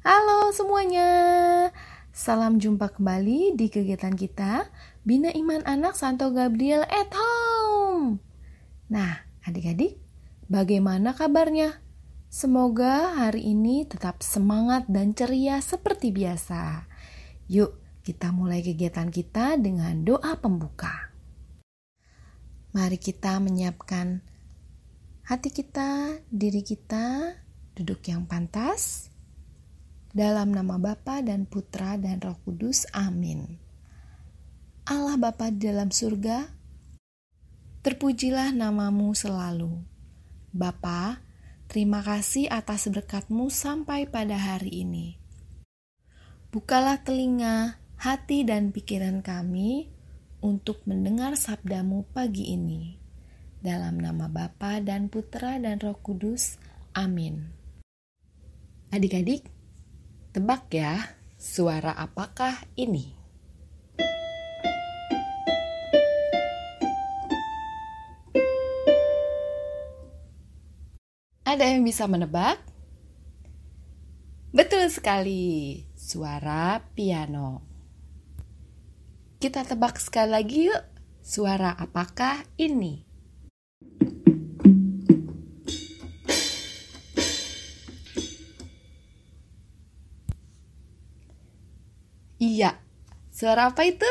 Halo semuanya, salam jumpa kembali di kegiatan kita Bina Iman Anak Santo Gabriel at Home. Nah, adik-adik, bagaimana kabarnya? Semoga hari ini tetap semangat dan ceria seperti biasa. Yuk, kita mulai kegiatan kita dengan doa pembuka. Mari kita menyiapkan hati kita, diri kita, duduk yang pantas. Dalam nama Bapa dan Putra dan Roh Kudus, amin. Allah Bapa di dalam surga, terpujilah namamu selalu. Bapa, terima kasih atas berkat-Mu sampai pada hari ini. Bukalah telinga, hati dan pikiran kami untuk mendengar sabda-Mu pagi ini. Dalam nama Bapa dan Putra dan Roh Kudus, amin. Adik-adik, tebak ya, suara apakah ini? Ada yang bisa menebak? Betul sekali, suara piano. Kita tebak sekali lagi yuk, suara apakah ini? Iya, suara apa itu?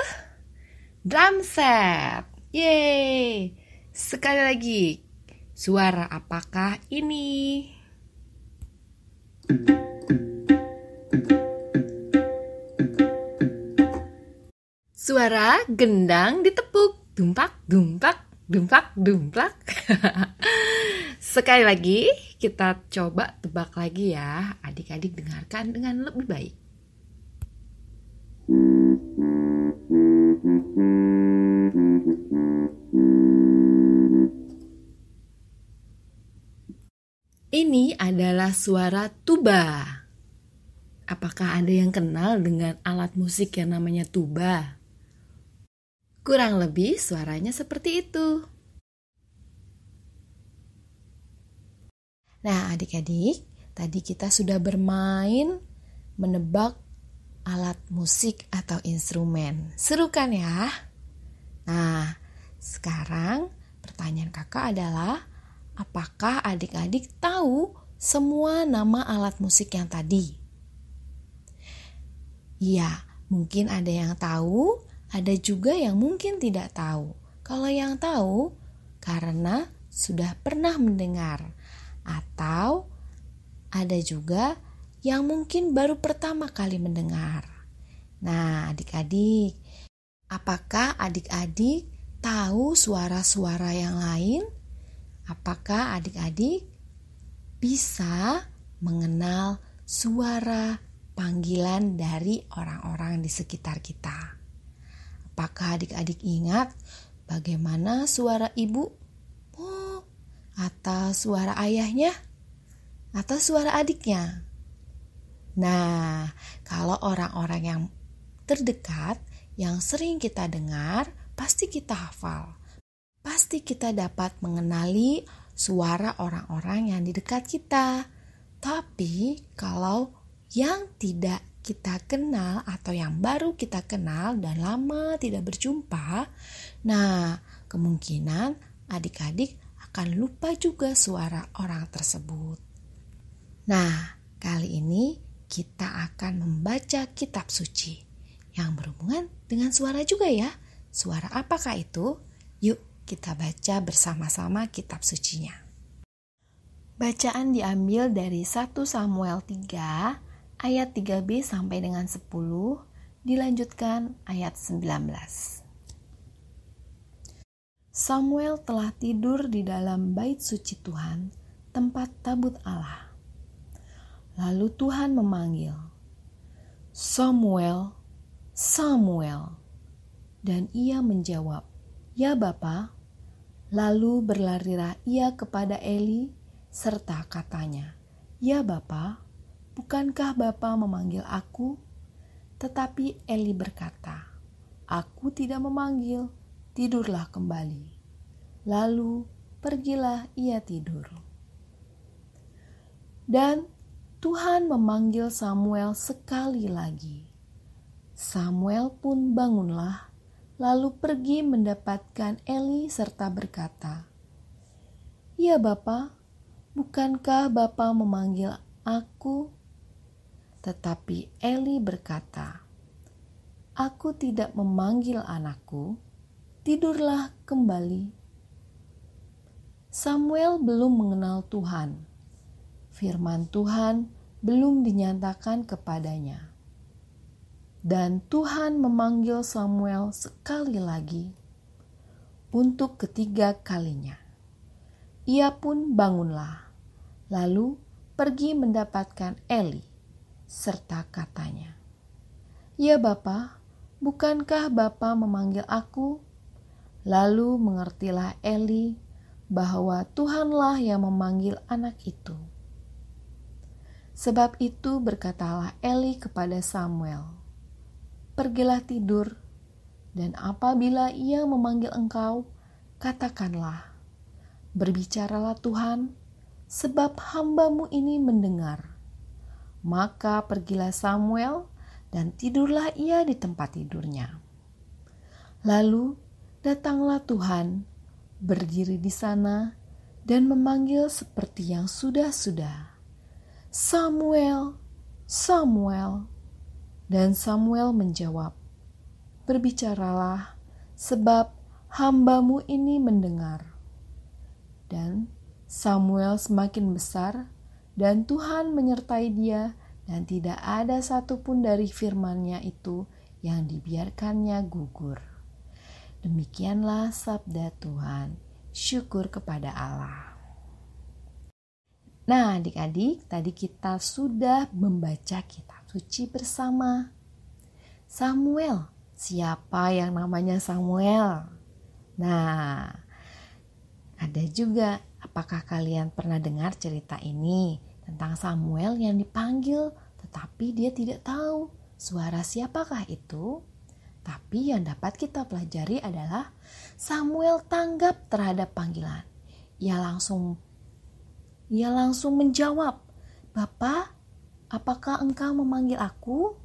Drum set. Yeay. Sekali lagi, suara apakah ini? Suara gendang ditepuk. Dumpak, dumpak, dumpak, dumplak. Sekali lagi, kita coba tebak lagi ya. Adik-adik dengarkan dengan lebih baik. Ini adalah suara tuba. Apakah ada yang kenal dengan alat musik yang namanya tuba? Kurang lebih suaranya seperti itu. Nah, adik-adik, tadi kita sudah bermain menebak alat musik atau instrumen. Seru kan ya? Nah, sekarang pertanyaan kakak adalah, apakah adik-adik tahu semua nama alat musik yang tadi? Iya, mungkin ada yang tahu, ada juga yang mungkin tidak tahu. Kalau yang tahu, karena sudah pernah mendengar. Atau ada juga yang mungkin baru pertama kali mendengar. Nah, adik-adik, apakah adik-adik tahu suara-suara yang lain? Apakah adik-adik bisa mengenal suara panggilan dari orang-orang di sekitar kita? Apakah adik-adik ingat bagaimana suara ibu? Atau suara ayahnya? Atau suara adiknya? Nah, kalau orang-orang yang terdekat, yang sering kita dengar, pasti kita hafal. Pasti kita dapat mengenali suara orang-orang yang di dekat kita. Tapi kalau yang tidak kita kenal atau yang baru kita kenal dan lama tidak berjumpa, nah kemungkinan adik-adik akan lupa juga suara orang tersebut. Nah, kali ini kita akan membaca kitab suci yang berhubungan dengan suara juga ya. Suara apakah itu? Yuk kita baca bersama-sama kitab sucinya. Bacaan diambil dari 1 Samuel 3 ayat 3b sampai dengan 10, dilanjutkan ayat 19. Samuel telah tidur di dalam bait suci Tuhan, tempat tabut Allah. Lalu Tuhan memanggil, "Samuel, Samuel." Dan ia menjawab, "Ya Bapa." Lalu berlarilah ia kepada Eli serta katanya, "Ya Bapa, bukankah Bapa memanggil aku?" Tetapi Eli berkata, "Aku tidak memanggil, tidurlah kembali." Lalu pergilah ia tidur. Dan Tuhan memanggil Samuel sekali lagi. Samuel pun bangunlah, lalu pergi mendapatkan Eli serta berkata, "Ya Bapa, bukankah Bapa memanggil aku?" Tetapi Eli berkata, "Aku tidak memanggil anakku, tidurlah kembali." Samuel belum mengenal Tuhan. Firman Tuhan belum dinyatakan kepadanya. Dan Tuhan memanggil Samuel sekali lagi untuk ketiga kalinya. Ia pun bangunlah, lalu pergi mendapatkan Eli, serta katanya, "Ya Bapa, bukankah Bapa memanggil aku?" Lalu mengertilah Eli bahwa Tuhanlah yang memanggil anak itu. Sebab itu berkatalah Eli kepada Samuel, "Pergilah tidur, dan apabila ia memanggil engkau, katakanlah, 'Berbicaralah Tuhan, sebab hamba-Mu ini mendengar.'" Maka pergilah Samuel dan tidurlah ia di tempat tidurnya. Lalu datanglah Tuhan, berdiri di sana dan memanggil seperti yang sudah-sudah, "Samuel, Samuel." Dan Samuel menjawab, "Berbicaralah, sebab hamba-Mu ini mendengar." Dan Samuel semakin besar, dan Tuhan menyertai dia, dan tidak ada satupun dari firman-Nya itu yang dibiarkannya gugur. Demikianlah sabda Tuhan. Syukur kepada Allah. Nah, adik-adik, tadi kita sudah membaca kitab suci bersama. Samuel, siapa yang namanya Samuel? Nah, ada juga, apakah kalian pernah dengar cerita ini tentang Samuel yang dipanggil, tetapi dia tidak tahu suara siapakah itu? Tapi yang dapat kita pelajari adalah Samuel tanggap terhadap panggilan. Ia langsung menjawab, "Bapa, apakah engkau memanggil aku?"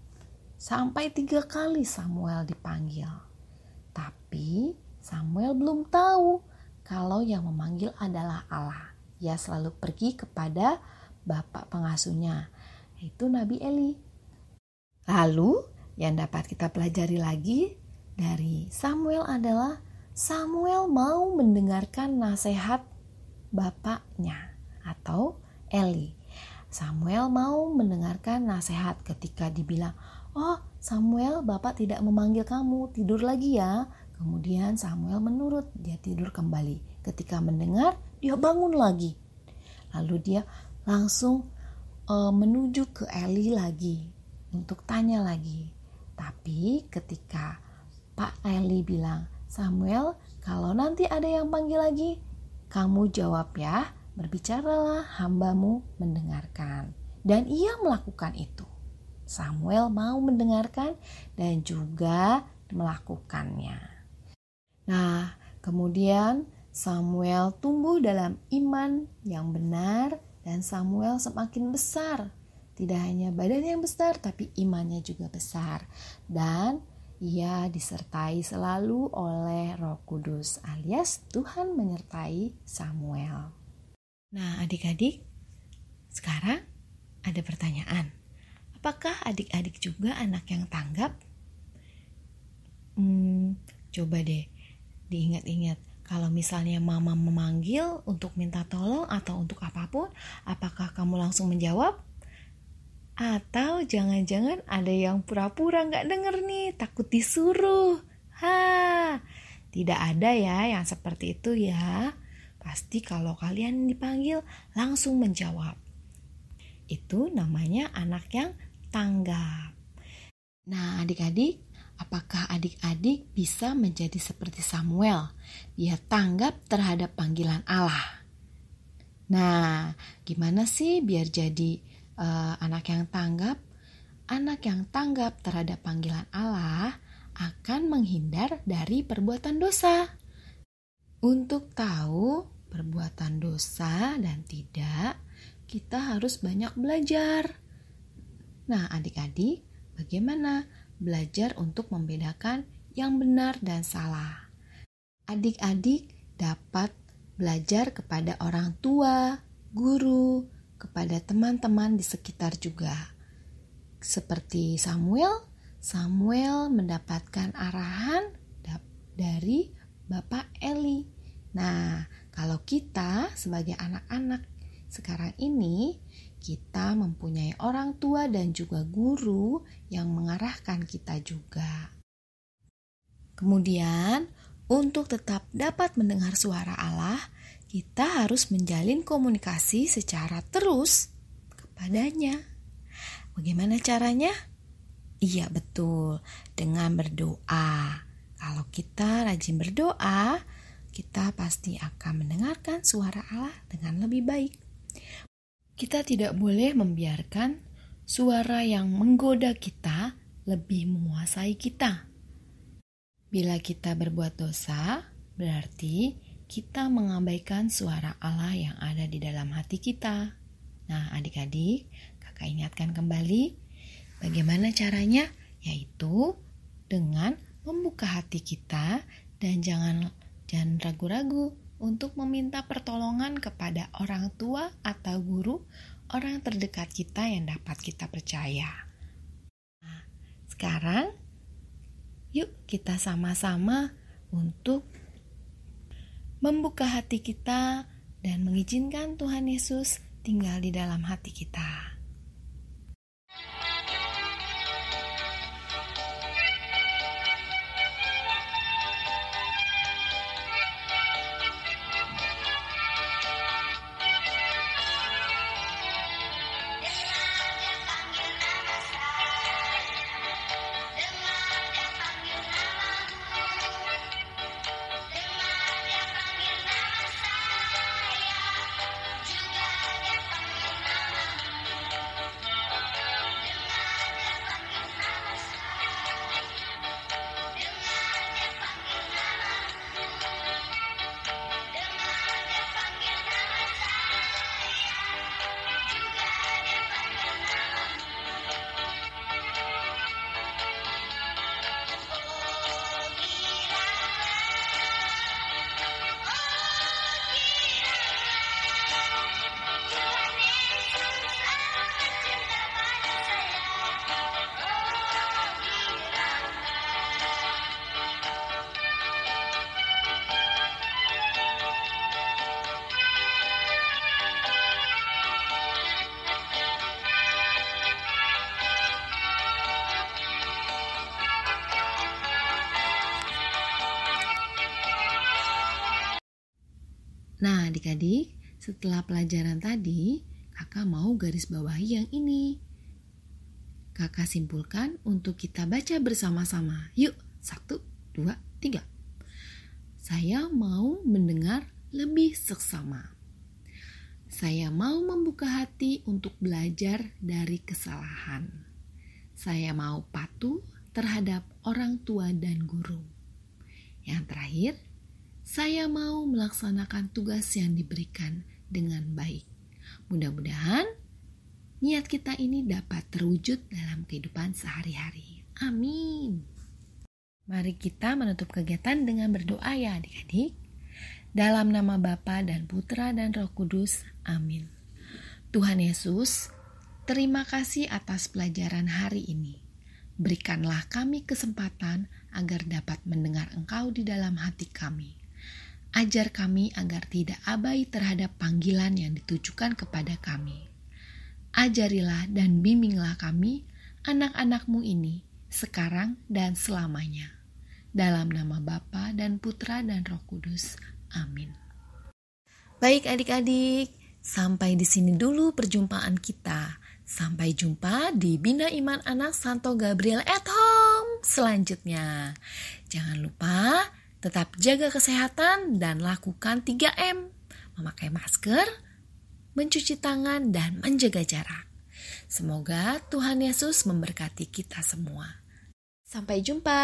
Sampai 3 kali Samuel dipanggil. Tapi Samuel belum tahu kalau yang memanggil adalah Allah. Ia selalu pergi kepada bapak pengasuhnya, yaitu Nabi Eli. Lalu yang dapat kita pelajari lagi dari Samuel adalah Samuel mau mendengarkan nasihat bapaknya atau Eli. Samuel mau mendengarkan nasihat ketika dibilang, "Oh Samuel, Bapak tidak memanggil kamu, tidur lagi ya." Kemudian Samuel menurut, dia tidur kembali. Ketika mendengar, dia bangun lagi. Lalu dia langsung menuju ke Eli lagi untuk tanya lagi. Tapi ketika Pak Eli bilang, "Samuel, kalau nanti ada yang panggil lagi, kamu jawab ya, berbicaralah, hamba-Mu mendengarkan." Dan ia melakukan itu. Samuel mau mendengarkan dan juga melakukannya. Nah, kemudian Samuel tumbuh dalam iman yang benar dan Samuel semakin besar. Tidak hanya badan yang besar, tapi imannya juga besar. Dan ia disertai selalu oleh Roh Kudus, alias Tuhan menyertai Samuel. Nah, adik-adik, sekarang ada pertanyaan. Apakah adik-adik juga anak yang tanggap? Coba deh diingat-ingat. Kalau misalnya mama memanggil untuk minta tolong atau untuk apapun, apakah kamu langsung menjawab? Atau jangan-jangan ada yang pura-pura gak denger nih, takut disuruh. Tidak ada ya yang seperti itu ya. Pasti kalau kalian dipanggil langsung menjawab. Itu namanya anak yang tanggap. Nah, adik-adik, apakah adik-adik bisa menjadi seperti Samuel? Dia tanggap terhadap panggilan Allah. Nah, gimana sih biar jadi anak yang tanggap? Anak yang tanggap terhadap panggilan Allah akan menghindar dari perbuatan dosa. Untuk tahu perbuatan dosa dan tidak, kita harus banyak belajar. Nah, adik-adik, bagaimana belajar untuk membedakan yang benar dan salah? Adik-adik dapat belajar kepada orang tua, guru, kepada teman-teman di sekitar juga. Seperti Samuel mendapatkan arahan dari Bapak Eli. Nah, kalau kita sebagai anak-anak sekarang ini, kita mempunyai orang tua dan juga guru yang mengarahkan kita juga. Kemudian, untuk tetap dapat mendengar suara Allah, kita harus menjalin komunikasi secara terus kepadanya. Bagaimana caranya? Iya, betul, dengan berdoa. Kalau kita rajin berdoa, kita pasti akan mendengarkan suara Allah dengan lebih baik. Kita tidak boleh membiarkan suara yang menggoda kita lebih menguasai kita. Bila kita berbuat dosa, berarti kita mengabaikan suara Allah yang ada di dalam hati kita. Nah, adik-adik, kakak ingatkan kembali bagaimana caranya, yaitu dengan membuka hati kita dan jangan ragu-ragu untuk meminta pertolongan kepada orang tua atau guru, orang terdekat kita yang dapat kita percaya. Nah, sekarang yuk kita sama-sama untuk membuka hati kita dan mengizinkan Tuhan Yesus tinggal di dalam hati kita. Nah, adik-adik, setelah pelajaran tadi, kakak mau garis bawahi yang ini. Kakak simpulkan untuk kita baca bersama-sama. Yuk, 1, 2, 3. Saya mau mendengar lebih seksama. Saya mau membuka hati untuk belajar dari kesalahan. Saya mau patuh terhadap orang tua dan guru. Yang terakhir, saya mau melaksanakan tugas yang diberikan dengan baik. Mudah-mudahan niat kita ini dapat terwujud dalam kehidupan sehari-hari. Amin. Mari kita menutup kegiatan dengan berdoa ya adik-adik. Dalam nama Bapa dan Putra dan Roh Kudus. Amin. Tuhan Yesus, terima kasih atas pelajaran hari ini. Berikanlah kami kesempatan agar dapat mendengar Engkau di dalam hati kami. Ajar kami agar tidak abai terhadap panggilan yang ditujukan kepada kami. Ajarilah dan bimbinglah kami, anak-anak-Mu ini, sekarang dan selamanya. Dalam nama Bapa dan Putra dan Roh Kudus. Amin. Baik adik-adik, sampai di sini dulu perjumpaan kita. Sampai jumpa di Bina Iman Anak Santo Gabriel at Home selanjutnya. Jangan lupa tetap jaga kesehatan dan lakukan 3M. Memakai masker, mencuci tangan, dan menjaga jarak. Semoga Tuhan Yesus memberkati kita semua. Sampai jumpa.